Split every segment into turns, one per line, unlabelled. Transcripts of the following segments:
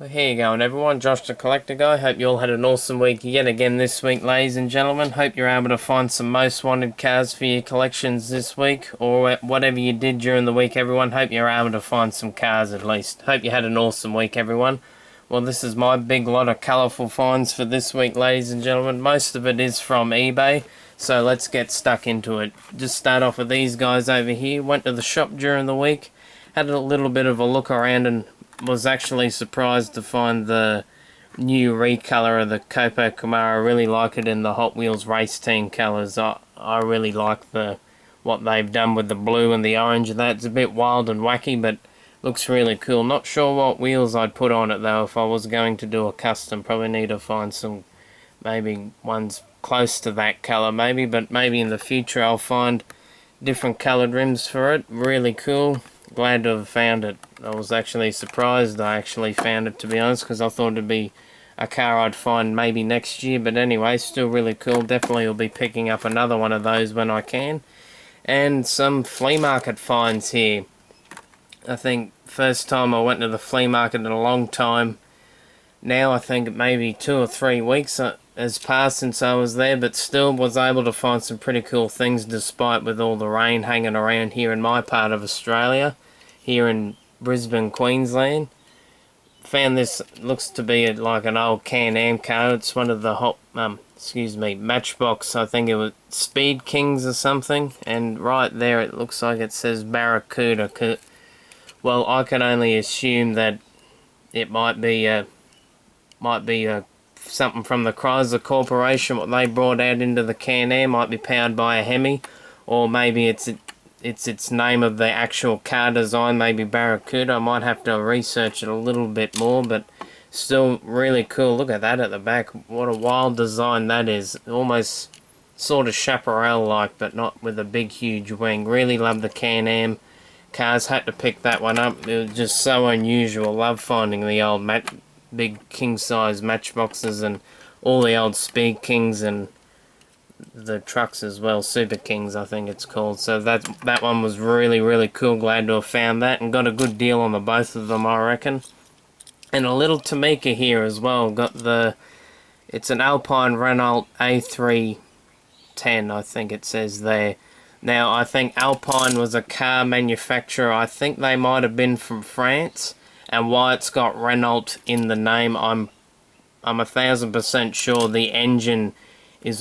Well, here you go, everyone. Josh the Collector Guy. Hope you all had an awesome week yet again this week, ladies and gentlemen. Hope you're able to find some most wanted cars for your collections this week, or whatever you did during the week, everyone. Hope you're able to find some cars at least. Hope you had an awesome week, everyone. Well, this is my big lot of colourful finds for this week, ladies and gentlemen. Most of it is from eBay, so let's get stuck into it. Just start off with these guys over here. Went to the shop during the week, had a little bit of a look around, and was actually surprised to find the new recolor of the Copo Camaro. I really like it in the Hot Wheels race team colours. I really like what they've done with the blue and the orange. That's a bit wild and wacky, but looks really cool. Not sure what wheels I'd put on it though if I was going to do a custom. Probably need to find some, maybe ones close to that colour maybe, but maybe in the future I'll find different coloured rims for it. Really cool. Glad to have found it. I was actually surprised I actually found it, to be honest, because I thought it'd be a car I'd find maybe next year, but anyway, still really cool. Definitely will be picking up another one of those when I can. And some flea market finds here. I think first time I went to the flea market in a long time. Now I think maybe 2 or 3 weeks has passed since I was there, but still was able to find some pretty cool things despite with all the rain hanging around here in my part of Australia, here in Brisbane, Queensland. Found this, looks to be like an old Can-Am car. It's one of the Matchbox, I think it was Speed Kings or something, and right there it looks like it says Barracuda. Well, I can only assume that it might be something from the Chrysler Corporation. What they brought out into the Can-Am might be powered by a Hemi, or maybe it's its name of the actual car design, maybe Barracuda. I might have to research it a little bit more, but still really cool. Look at that at the back. What a wild design that is. Almost sort of chaparral like, but not with a big huge wing. Really love the Can-Am cars. Had to pick that one up. It was just so unusual. Love finding the old big king size Matchboxes and all the old Speed Kings and the trucks as well, Super Kings I think it's called. So that one was really cool. Glad to have found that and got a good deal on the both of them, I reckon. And a little Tamika here as well. Got it's an Alpine Renault A310, I think it says there. Now I think Alpine was a car manufacturer. I think they might have been from France, and why it's got Renault in the name, I'm 1000% sure the engine is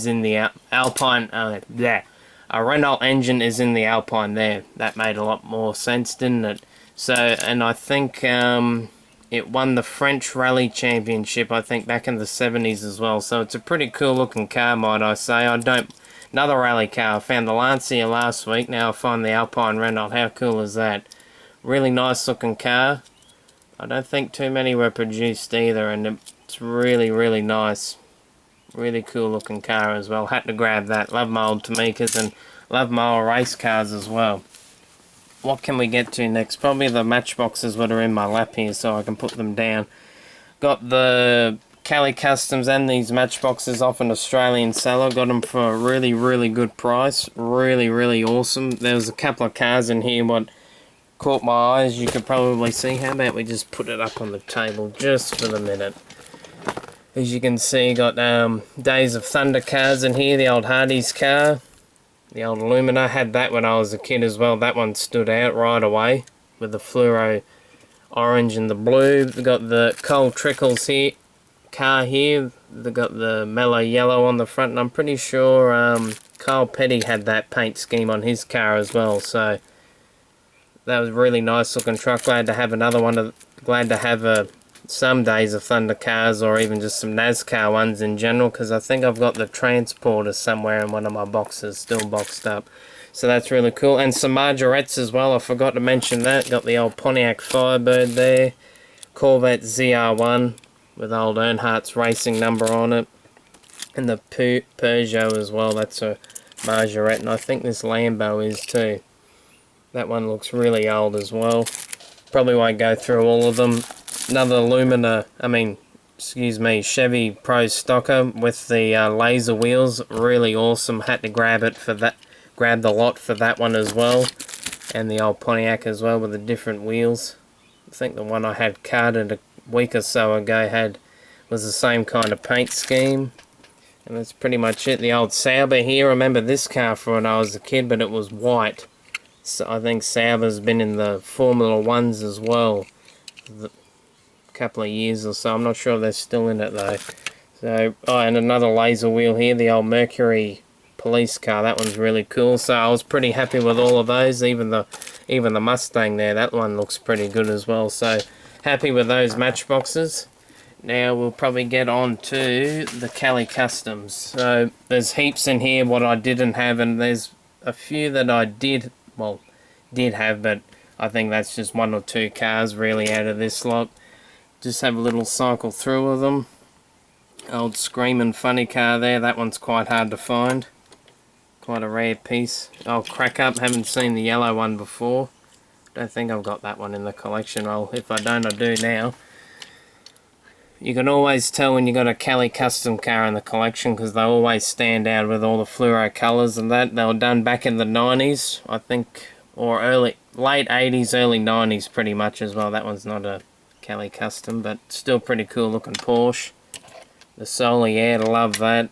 in the Alpine. A Renault engine is in the Alpine there. That made a lot more sense, didn't it? So, and I think it won the French Rally Championship, I think, back in the 70s as well. So it's a pretty cool looking car, might I say. Another rally car. I found the Lancia last week. Now I find the Alpine Renault. How cool is that? Really nice looking car. I don't think too many were produced either, and it's really nice. Really cool looking car as well. Had to grab that. Love my old Tamikas and love my old race cars as well. What can we get to next? Probably the Matchboxes that are in my lap here so I can put them down. Got the Cali Customs and these Matchboxes off an Australian seller. Got them for a really good price. Really awesome. There was a couple of cars in here what caught my eyes. You could probably see. How about we just put it up on the table just for the minute. As you can see, got Days of Thunder cars in here. The old Hardy's car. The old Lumina. Had that when I was a kid as well. That one stood out right away with the fluoro orange and the blue. We've got the Cole Trickles here. Car here. They've got the mellow yellow on the front. And I'm pretty sure Kyle Petty had that paint scheme on his car as well. So that was a really nice looking truck. Glad to have another one. Glad to have some Days of Thunder cars, or even just some NASCAR ones in general, because I think I've got the Transporter somewhere in one of my boxes still boxed up. So that's really cool. And some Majorettes as well. I forgot to mention that. Got the old Pontiac Firebird there. Corvette ZR1 with old Earnhardt's racing number on it. And the Peugeot as well. That's a Majorette. And I think this Lambo is too. That one looks really old as well. Probably won't go through all of them. Another Chevy Pro Stocker with the laser wheels. Really awesome. Had to grab it for that. Grab the lot for that one as well. And the old Pontiac as well with the different wheels. I think the one I had carded a week or so ago was the same kind of paint scheme. And that's pretty much it. The old Sauber here. I remember this car from when I was a kid, but it was white. So I think Sauber's been in the Formula 1s as well. A couple of years or so. I'm not sure if they're still in it though. So, oh, and another laser wheel here. The old Mercury police car. That one's really cool. So I was pretty happy with all of those. Even the Mustang there. That one looks pretty good as well. So happy with those Matchboxes. Now we'll probably get on to the Cali Customs. So there's heaps in here what I didn't have, and there's a few that I did have, but I think that's just one or two cars really out of this lot. Just have a little cycle through of them. Old Screamin' Funny car there, that one's quite hard to find. Quite a rare piece. I'll crack up, haven't seen the yellow one before. Don't think I've got that one in the collection. Well, if I don't, I do now. You can always tell when you got a Cali custom car in the collection because they always stand out with all the fluoro colours and that. They were done back in the 90s, I think, or late 80s, early 90s pretty much as well. That one's not a Cali custom, but still pretty cool looking Porsche. The Solier, love that.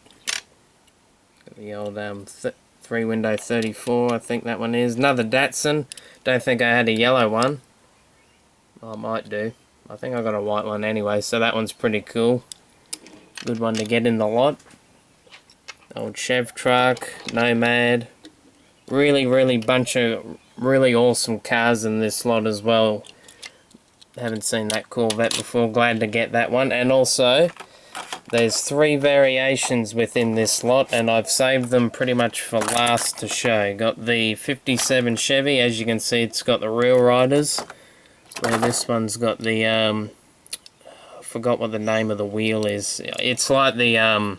Got the old 3-window 34, I think that one is. Another Datsun. Don't think I had a yellow one. I might do. I think I got a white one anyway, so that one's pretty cool. Good one to get in the lot. Old Chev truck, Nomad. Really bunch of really awesome cars in this lot as well. Haven't seen that Corvette before, glad to get that one. And also, there's 3 variations within this lot, and I've saved them pretty much for last to show. Got the 57 Chevy, as you can see it's got the Real Riders. Where this one's got the, I forgot what the name of the wheel is. It's like the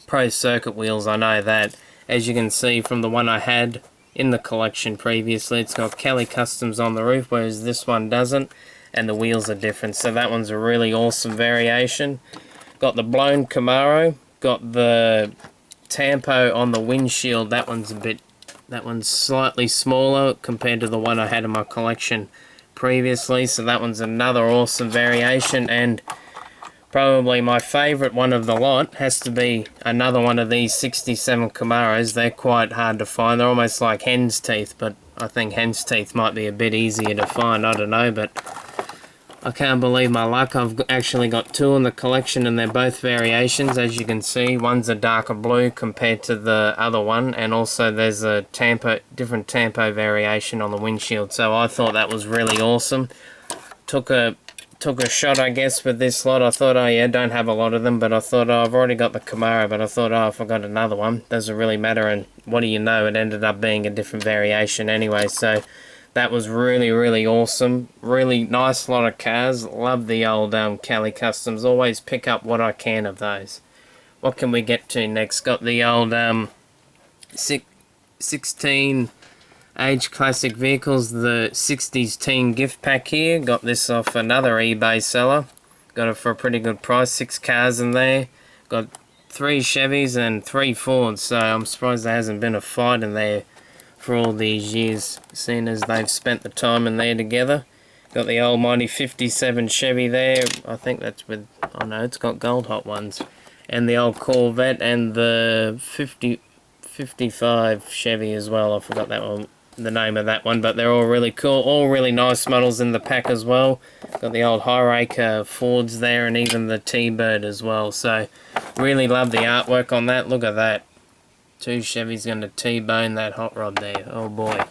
Pro Circuit wheels, I know that. As you can see from the one I had in the collection previously, it's got Cali Customs on the roof, whereas this one doesn't, and the wheels are different. So that one's a really awesome variation. Got the blown Camaro, got the Tampo on the windshield. That one's slightly smaller compared to the one I had in my collection previously, so that one's another awesome variation. And probably my favourite one of the lot has to be another one of these 67 Camaros. They're quite hard to find. They're almost like hen's teeth, but I think hen's teeth might be a bit easier to find. I don't know, but I can't believe my luck. I've actually got 2 in the collection, and they're both variations. As you can see, one's a darker blue compared to the other one, and also there's a different Tampo variation on the windshield. So I thought that was really awesome. Took a shot, I guess, with this lot. I thought, oh yeah, don't have a lot of them, but I thought, oh, I've already got the Camaro, but I thought, oh, if I got another one, doesn't really matter. And what do you know, it ended up being a different variation anyway. So that was really awesome. Really nice lot of cars. Love the old Cali Customs. Always pick up what I can of those. What can we get to next? Got the old 16 age classic vehicles. The 60s teen gift pack here. Got this off another eBay seller. Got it for a pretty good price. 6 cars in there. Got 3 Chevys and 3 Fords. So I'm surprised there hasn't been a fight in there for all these years, seeing as they've spent the time in there together. Got the almighty 57 Chevy there. I think that's with, oh no, it's got gold hot ones. And the old Corvette and the 55 Chevy as well. I forgot that one, the name of that one, but they're all really cool. All really nice models in the pack as well. Got the old High-Raker Fords there, and even the T-Bird as well. So really love the artwork on that. Look at that. 2 Chevys going to T-bone that hot rod there. Oh boy.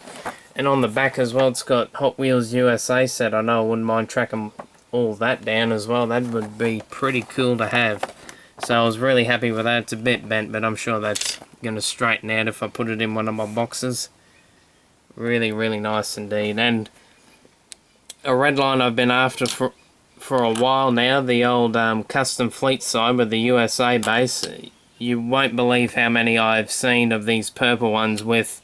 And on the back as well, it's got Hot Wheels USA set. I know I wouldn't mind tracking all that down as well. That would be pretty cool to have. So I was really happy with that. It's a bit bent, but I'm sure that's going to straighten out if I put it in one of my boxes. Really nice indeed. And a Redline I've been after for a while now. The old custom fleet side with the USA base. You won't believe how many I've seen of these purple ones with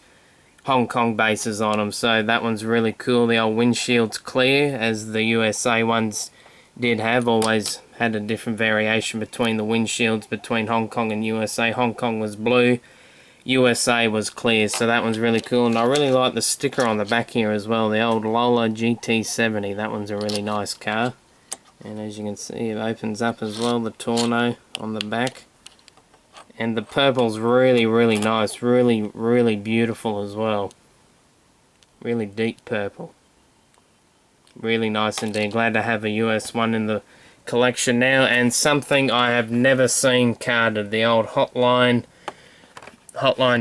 Hong Kong bases on them. So that one's really cool. The old windshield's clear, as the USA ones did have. Always had a different variation between the windshields between Hong Kong and USA. Hong Kong was blue, USA was clear, so that one's really cool. And I really like the sticker on the back here as well, the old Lola GT70. That one's a really nice car. And as you can see, it opens up as well, the tonneau on the back. And the purple's really, really nice, really, really beautiful as well. Really deep purple. Really nice indeed. Glad to have a US one in the collection now. And something I have never seen carded, the old Hotline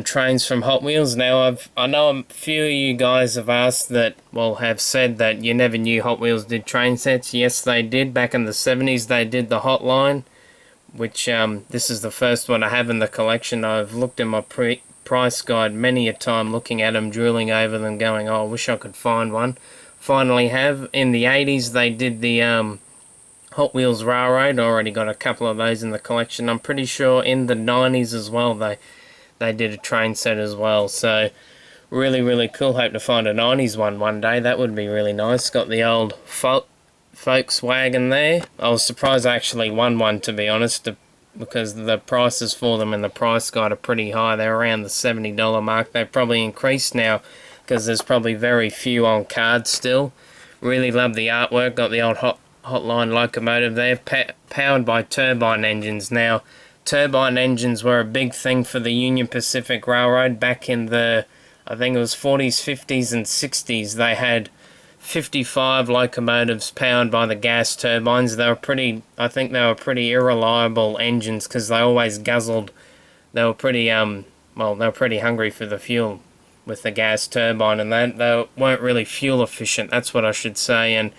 trains from Hot Wheels. Now, I know a few of you guys have asked that, well, have said that you never knew Hot Wheels did train sets. Yes, they did. Back in the 70s, they did the Hotline, which this is the first one I have in the collection. I've looked in my price guide many a time, looking at them, drooling over them, going, oh, I wish I could find one. Finally have. In the 80s, they did the Hot Wheels Railroad. I already got a couple of those in the collection. I'm pretty sure in the 90s as well, they did a train set as well. So, really, really cool. Hope to find a 90s one day. That would be really nice. Got the old folks wagon there. I was surprised I actually won one, to be honest, because the prices for them in the price guide are pretty high. They're around the $70 mark. They've probably increased now because there's probably very few on card still. Really love the artwork. Got the old Hotline locomotive there, powered by turbine engines. Now, turbine engines were a big thing for the Union Pacific Railroad back in the, I think it was 40s, 50s and 60s. They had 55 locomotives powered by the gas turbines. They were pretty, I think they were pretty irreliable engines because they always guzzled. They were pretty, well, they were pretty hungry for the fuel with the gas turbine, and they weren't really fuel efficient, that's what I should say. And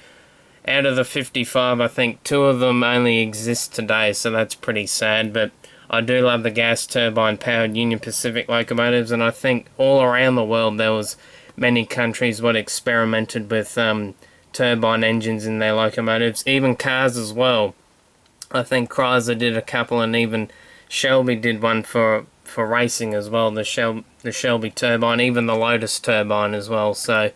out of the 55, I think 2 of them only exist today, so that's pretty sad. But I do love the gas turbine powered Union Pacific locomotives, and I think all around the world there was many countries what experimented with turbine engines in their locomotives, even cars as well. I think Chrysler did a couple, and even Shelby did one for racing as well, the Shelby turbine, even the Lotus turbine as well. So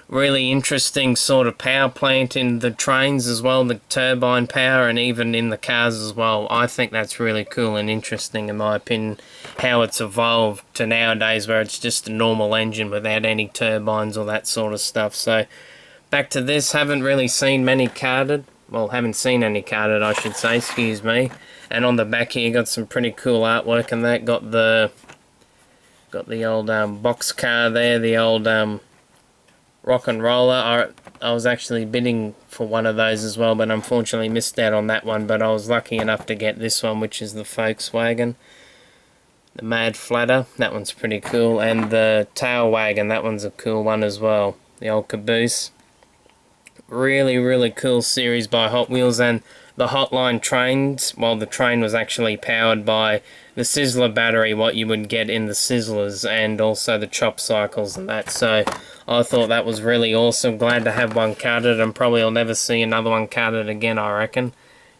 really interesting sort of power plant in the trains as well, the turbine power, and even in the cars as well. I think that's really cool and interesting, in my opinion, how it's evolved to nowadays where it's just a normal engine without any turbines or that sort of stuff. So back to this, haven't really seen many carded. Well, haven't seen any carded, I should say, excuse me. And on the back here, got some pretty cool artwork, and that got the old box car there, the old rock and roller. I was actually bidding for one of those as well, but unfortunately missed out on that one. But I was lucky enough to get this one, which is the folks wagon, the Mad Flatter. That one's pretty cool, and the tail wagon. That one's a cool one as well. The old caboose. Really, really cool series by Hot Wheels. And the Hotline trains, well, the train was actually powered by the Sizzler battery, what you would get in the Sizzlers, and also the chop cycles and that. So I thought that was really awesome. Glad to have one carded, and probably I'll never see another one carded again, I reckon,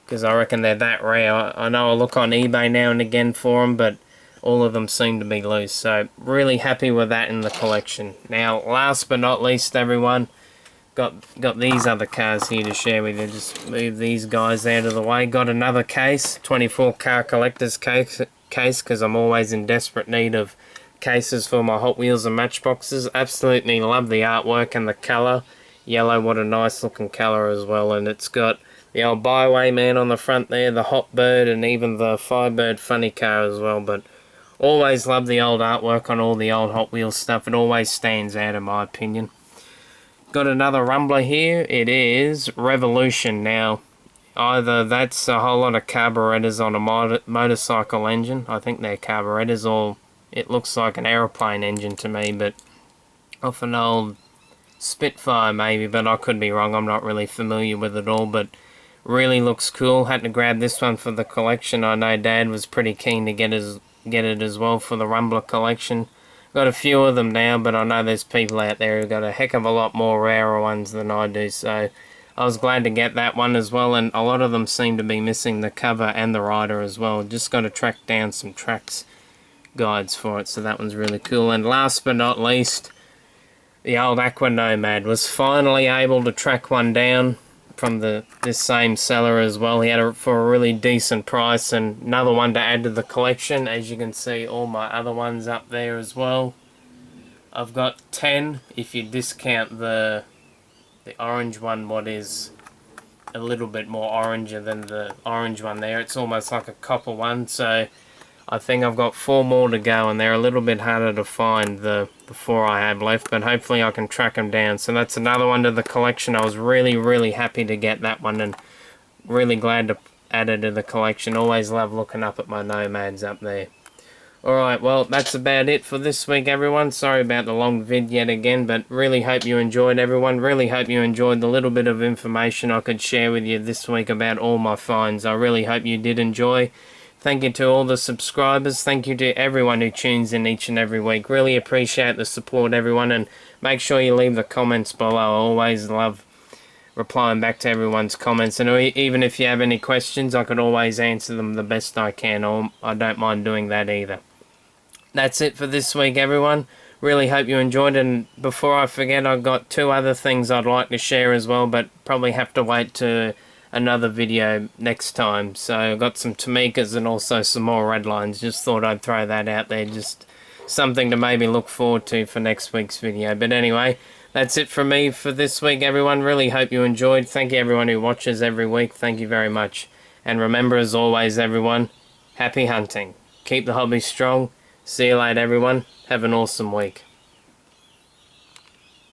because I reckon they're that rare. I know I look on eBay now and again for them, but all of them seem to be loose. So really happy with that in the collection. Now, last but not least, everyone, got these other cars here to share with you. Just move these guys out of the way. Got another case, 24 car collector's case, because I'm always in desperate need of cases for my Hot Wheels and Matchboxes. Absolutely love the artwork and the colour. Yellow, what a nice looking colour as well. And it's got the old Byway Man on the front there, the Hot Bird, and even the Firebird funny car as well. But always love the old artwork on all the old Hot Wheels stuff. It always stands out in my opinion. Got another rumbler here. It is Revolution. Now, either that's a whole lot of carburetors on a motorcycle engine. I think they're carburetors, or it looks like an aeroplane engine to me, but off an old Spitfire maybe, but I could be wrong. I'm not really familiar with it all, but really looks cool. Had to grab this one for the collection. I know Dad was pretty keen to get it as well for the rumbler collection. Got a few of them now, but I know there's people out there who got a heck of a lot more rarer ones than I do, so I was glad to get that one as well. And a lot of them seem to be missing the cover and the rider as well. Just got to track down some tracks guides for it, so that one's really cool. And last but not least, the old Aqua Nomad. Was finally able to track one down. from this same seller as well. He had it for a really decent price, and another one to add to the collection. As you can see, all my other ones up there as well. I've got 10 if you discount the orange one, what is a little bit more oranger than the orange one there. It's almost like a copper one, so I think I've got 4 more to go, and they're a little bit harder to find, the 4 I have left, but hopefully I can track them down. So that's another one to the collection. I was really happy to get that one, and really glad to add it to the collection. Always love looking up at my Nomads up there. Alright, well, that's about it for this week, everyone. Sorry about the long vid yet again, but really hope you enjoyed, everyone. Really hope you enjoyed the little bit of information I could share with you this week about all my finds. I really hope you did enjoy. Thank you to all the subscribers. Thank you to everyone who tunes in each and every week. Really appreciate the support, everyone, and make sure you leave the comments below. I always love replying back to everyone's comments, and even if you have any questions, I could always answer them the best I can, or I don't mind doing that either. That's it for this week, everyone. Really hope you enjoyed it, and before I forget, I've got 2 other things I'd like to share as well, but probably have to wait to another video next time. So I've got some Tamicas and also some more Redlines. Just thought I'd throw that out there, just something to maybe look forward to for next week's video. But anyway, that's it from me for this week, everyone. Really hope you enjoyed. Thank you everyone who watches every week. Thank you very much. And remember, as always, everyone, happy hunting. Keep the hobby strong. See you later, everyone. Have an awesome week.